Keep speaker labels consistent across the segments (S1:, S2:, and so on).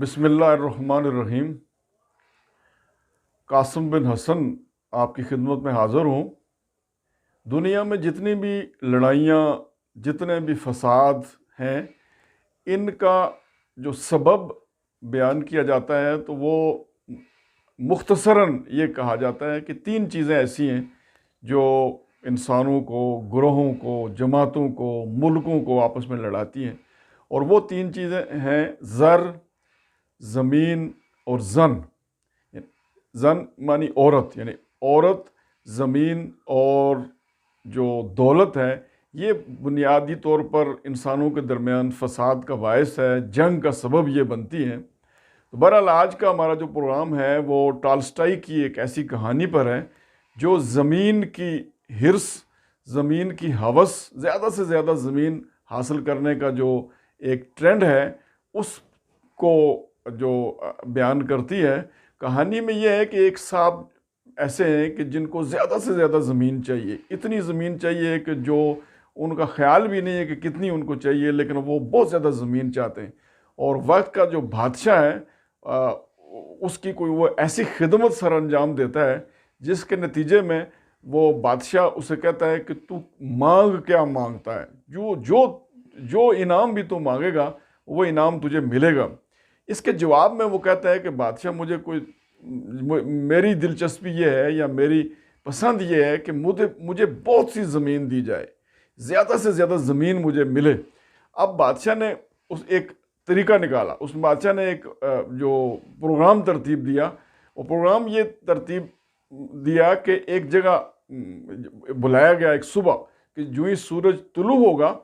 S1: بسم اللہ الرحمن الرحیم۔ قاسم بن حسن آپ کی خدمت میں حاضر ہوں۔ دنیا میں جتنی بھی لڑائیاں، جتنے بھی فساد ہیں، ان کا جو سبب بیان کیا جاتا ہے تو وہ مختصراً یہ کہا جاتا ہے کہ 3 چیزیں ایسی ہیں جو انسانوں کو، گروہوں کو، جماعتوں کو، ملکوں کو آپس میں لڑاتی ہیں، اور وہ 3 چیزیں ہیں: زر، زمین اور زن۔ زن معنی عورت، یعنی عورت، زمین اور جو دولت ہے، یہ بنیادی طور پر انسانوں کے درمیان فساد کا باعث ہے، جنگ کا سبب یہ بنتی ہیں۔ تو بہرحال آج کا ہمارا جو پروگرام ہے وہ ٹالسٹائی کی ایک ایسی کہانی پر ہے جو زمین کی ہرس، زمین کی ہوس، زیادہ سے زیادہ زمین حاصل کرنے کا جو ایک ٹرینڈ ہے، اس کو جو بیان کرتی ہے۔ کہانی میں یہ ہے کہ ایک صاحب ایسے ہیں کہ جن کو زیادہ سے زیادہ زمین چاہیے، اتنی زمین چاہیے کہ جو ان کا خیال بھی نہیں ہے کہ کتنی ان کو چاہیے، لیکن وہ بہت زیادہ زمین چاہتے ہیں۔ اور وقت کا جو بادشاہ ہے اس کی کوئی وہ ایسی خدمت سر انجام دیتا ہے جس کے نتیجے میں وہ بادشاہ اسے کہتا ہے کہ تو مانگ کیا مانگتا ہے، جو انعام بھی تو مانگے گا وہ انعام تجھے ملے گا۔ اس کے جواب میں وہ کہتا ہے کہ بادشاہ میری دلچسپی یہ ہے یا میری پسند یہ ہے کہ مجھے بہت سی زمین دی جائے، زیادہ سے زیادہ زمین مجھے ملے۔ اب بادشاہ نے ایک طریقہ نکالا، اس بادشاہ نے ایک جو پروگرام ترتیب دیا، وہ پروگرام یہ ترتیب دیا کہ ایک جگہ بلایا گیا ایک صبح کہ جو ہی سورج طلوع ہوگا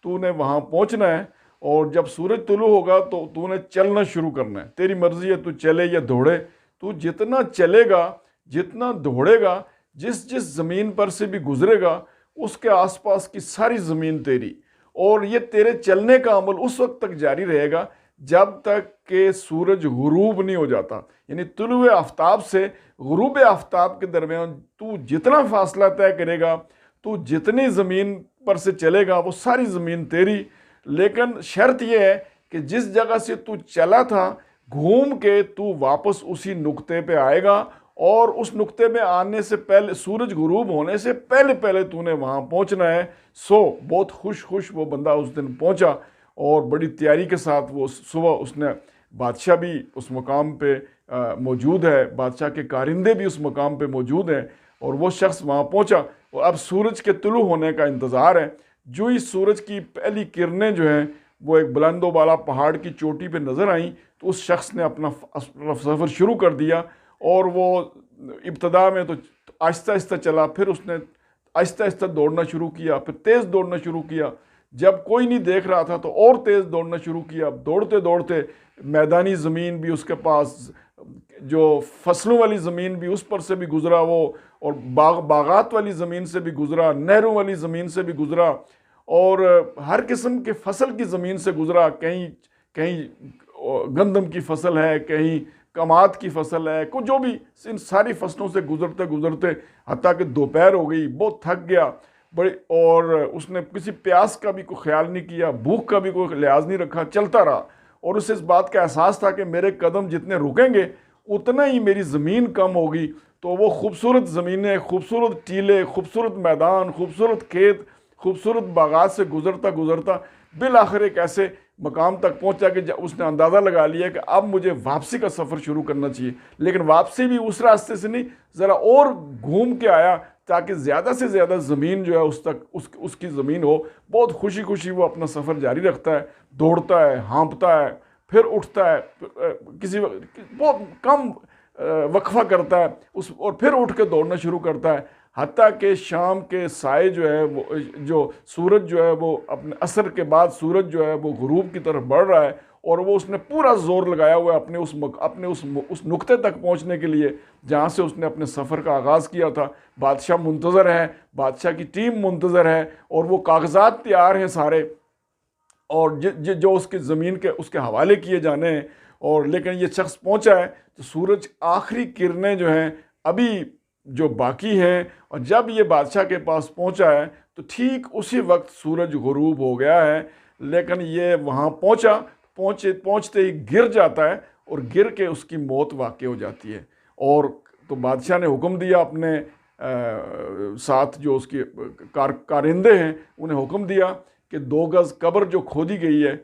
S1: تو نے وہاں پہنچنا ہے، اور جب سورج طلوع ہوگا تو نے چلنا شروع کرنا ہے، تیری مرضی ہے تو چلے یا دوڑے، تو جتنا چلے گا، جتنا دوڑے گا، جس زمین پر سے بھی گزرے گا، اس کے آس پاس کی ساری زمین تیری، اور یہ تیرے چلنے کا عمل اس وقت تک جاری رہے گا جب تک کہ سورج غروب نہیں ہو جاتا۔ یعنی طلوع آفتاب سے غروب آفتاب کے درمیان تو جتنا فاصلہ طے کرے گا، تو جتنی زمین پر سے چلے گا وہ ساری زمین تیری، لیکن شرط یہ ہے کہ جس جگہ سے تو چلا تھا گھوم کے تو واپس اسی نقطے پہ آئے گا، اور اس نقطے میں آنے سے پہلے، سورج غروب ہونے سے پہلے تو نے وہاں پہنچنا ہے۔ بہت خوش وہ بندہ اس دن پہنچا، اور بڑی تیاری کے ساتھ وہ صبح اس نے، بادشاہ بھی اس مقام پہ موجود ہے، بادشاہ کے کارندے بھی اس مقام پہ موجود ہیں، اور وہ شخص وہاں پہنچا، اور اب سورج کے طلوع ہونے کا انتظار ہے۔ جو ہی سورج کی پہلی کرنیں جو ہیں وہ ایک بلند و بالا پہاڑ کی چوٹی پہ نظر آئیں تو اس شخص نے اپنا سفر شروع کر دیا، اور وہ ابتدا میں تو آہستہ آہستہ چلا، پھر اس نے آہستہ آہستہ دوڑنا شروع کیا، پھر تیز دوڑنا شروع کیا، جب کوئی نہیں دیکھ رہا تھا تو اور تیز دوڑنا شروع کیا۔ دوڑتے دوڑتے میدانی زمین بھی اس کے پاس، جو فصلوں والی زمین بھی اس پر سے بھی گزرا وہ، اور باغات والی زمین سے بھی گزرا، نہروں والی زمین سے بھی گزرا، اور ہر قسم کے فصل کی زمین سے گزرا۔ کہیں گندم کی فصل ہے، کہیں کماد کی فصل ہے، جو بھی، ان ساری فصلوں سے گزرتے حتیٰ کہ دوپہر ہو گئی، بہت تھک گیا اور اس نے کسی پیاس کا بھی کوئی خیال نہیں کیا، بھوک کا بھی کوئی لحاظ نہیں رکھا، چلتا رہا، اور اسے اس بات کا احساس تھا کہ میرے قدم جتنے رکیں گے اتنا ہی میری زمین کم ہوگی۔ تو وہ خوبصورت زمینیں، خوبصورت ٹیلے، خوبصورت میدان، خوبصورت کھیت، خوبصورت باغات سے گزرتا بالآخر ایک ایسے مقام تک پہنچا کہ اس نے اندازہ لگا لیا کہ اب مجھے واپسی کا سفر شروع کرنا چاہیے، لیکن واپسی بھی اس راستے سے نہیں، ذرا اور گھوم کے آیا تاکہ زیادہ سے زیادہ زمین جو ہے اس کی زمین ہو۔ بہت خوشی وہ اپنا سفر جاری رکھتا ہے، دوڑتا ہے، ہانپتا ہے، پھر اٹھتا ہے، کسی بہت کم وقفہ کرتا ہے اور پھر اٹھ کے دوڑنا شروع کرتا ہے، حتیٰ کہ شام کے سائے جو ہے وہ، جو سورج جو ہے وہ اپنے عصر کے بعد سورج جو ہے وہ غروب کی طرف بڑھ رہا ہے، اور وہ اس نے پورا زور لگایا ہوا ہے اپنے اس نقطے تک پہنچنے کے لیے جہاں سے اس نے اپنے سفر کا آغاز کیا تھا۔ بادشاہ منتظر ہے، بادشاہ کی ٹیم منتظر ہے، اور وہ کاغذات تیار ہیں سارے، اور جو اس کی زمین کے اس کے حوالے کیے جانے ہیں، اور لیکن یہ شخص پہنچا ہے تو سورج آخری کرنیں جو ہیں ابھی جو باقی ہیں، اور جب یہ بادشاہ کے پاس پہنچا ہے تو ٹھیک اسی وقت سورج غروب ہو گیا ہے، لیکن یہ وہاں پہنچتے ہی گر جاتا ہے، اور گر کے اس کی موت واقع ہو جاتی ہے۔ اور تو بادشاہ نے حکم دیا اپنے ساتھ جو اس کے کارندے ہیں انہیں حکم دیا کہ 2 گز قبر جو کھودی گئی ہے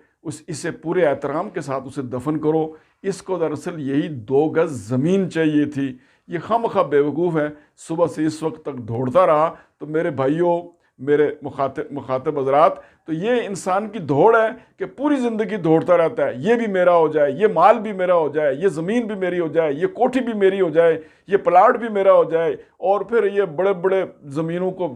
S1: اسے پورے احترام کے ساتھ اسے دفن کرو۔ اس کو دراصل یہی 2 گز زمین چاہیے تھی۔ یہ خواہ بیوقوف ہے، صبح سے اس وقت تک دوڑتا رہا۔ تو میرے بھائیوں، میرے مخاطب حضرات، تو یہ انسان کی دوڑ ہے کہ پوری زندگی دوڑتا رہتا ہے، یہ بھی میرا ہو جائے، یہ مال بھی میرا ہو جائے، یہ زمین بھی میری ہو جائے، یہ کوٹھی بھی میری ہو جائے، یہ پلاٹ بھی میرا ہو جائے۔ اور پھر یہ بڑے بڑے زمینوں کو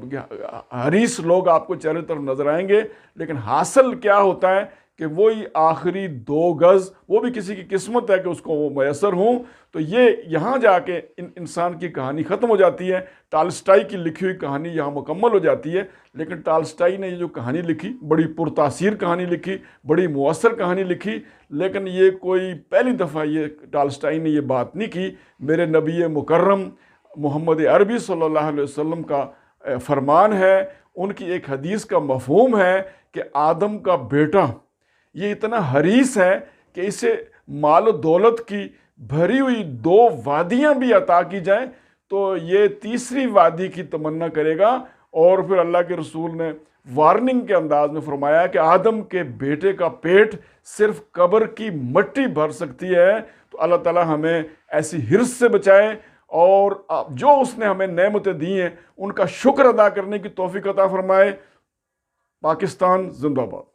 S1: حریص لوگ آپ کو چہرے طرف نظر آئیں گے، لیکن حاصل کیا ہوتا ہے کہ وہی آخری 2 گز، وہ بھی کسی کی قسمت ہے کہ اس کو وہ میسر ہوں۔ تو یہ یہاں جا کے انسان کی کہانی ختم ہو جاتی ہے۔ ٹالسٹائی کی لکھی ہوئی کہانی یہاں مکمل ہو جاتی ہے، لیکن ٹالسٹائی نے یہ جو کہانی لکھی، بڑی پرتاثیر کہانی لکھی، بڑی مؤثر کہانی لکھی، لیکن یہ کوئی پہلی دفعہ یہ ٹالسٹائی نے یہ بات نہیں کی۔ میرے نبی مکرم محمد عربی صلی اللہ علیہ وسلم کا فرمان ہے، ان کی ایک حدیث کا مفہوم ہے کہ آدم کا بیٹا یہ اتنا حریص ہے کہ اسے مال و دولت کی بھری ہوئی 2 وادیاں بھی عطا کی جائیں تو یہ تیسری وادی کی تمنا کرے گا۔ اور پھر اللہ کے رسول نے وارننگ کے انداز میں فرمایا کہ آدم کے بیٹے کا پیٹ صرف قبر کی مٹی بھر سکتی ہے۔ تو اللہ تعالیٰ ہمیں ایسی حرص سے بچائے، اور جو اس نے ہمیں نعمتیں دی ہیں ان کا شکر ادا کرنے کی توفیق عطا فرمائے۔ پاکستان زندہ باد۔